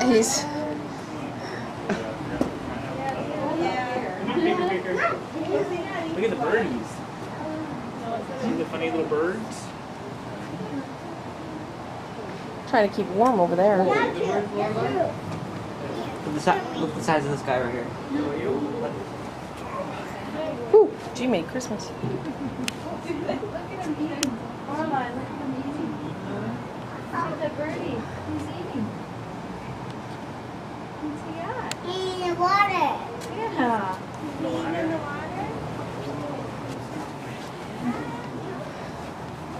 He's... Look at the birdies. See the funny little birds? trying to keep warm over there. Look at the size of this guy right here. Ooh, gee, Merry Christmas. Look at him eating. Caroline, look at him eating. Look at the birdie. He's eating. What's he got? In the water. Yeah. In the water.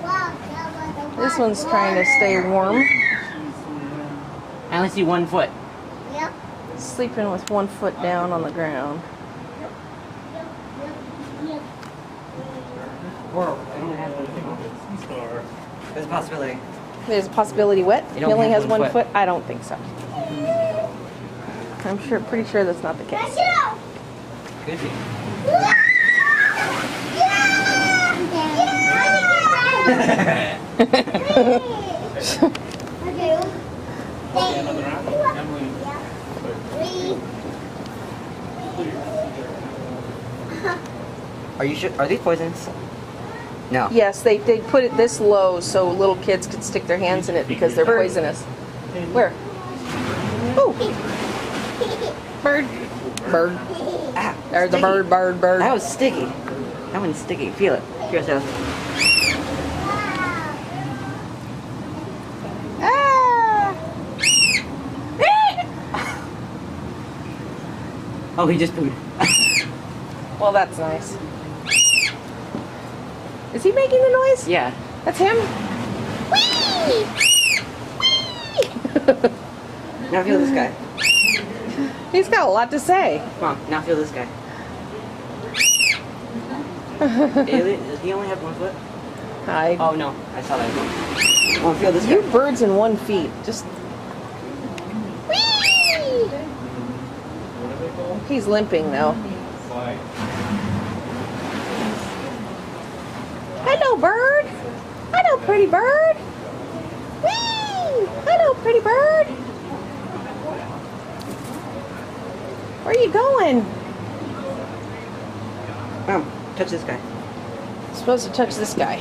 Wow, that was the This one's trying to stay warm. I only see 1 foot. Yep. Sleeping with 1 foot down on the ground. Or there's a possibility. There's a possibility what? They He don't only have has 1 1 foot. foot? I don't think so. I'm pretty sure that's not the case. Could be. Another round? Emily. Are you sure? Are these poisons? No. Yes, they put it this low so little kids could stick their hands in it because they're poisonous. Where? Oh, bird. Bird. Ah, There's a sticky. bird. That was sticky. That one's sticky. Feel it. Feel yourself. Ah! Oh, he just pooed. Well, that's nice. Is he making the noise? Yeah. That's him? Now feel this guy. He's got a lot to say. Come on. Now feel this guy. Alien? Does he only have 1 foot? Oh no, I saw that. Oh, feel this guy. You birds in 1 feet. Just. He's limping though. Hello, bird. Hello, pretty bird. Whee! Hello, pretty bird. Where are you going? Touch this guy. Supposed to touch this guy.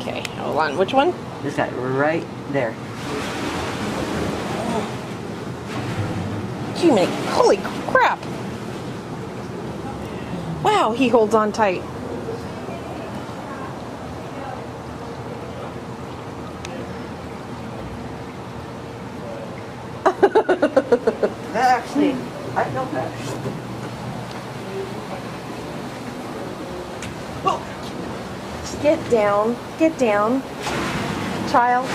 Okay, hold on. Which one? This guy right there. Gee, Minnie, holy crap! Wow, he holds on tight. That actually, I felt that. Get down, child.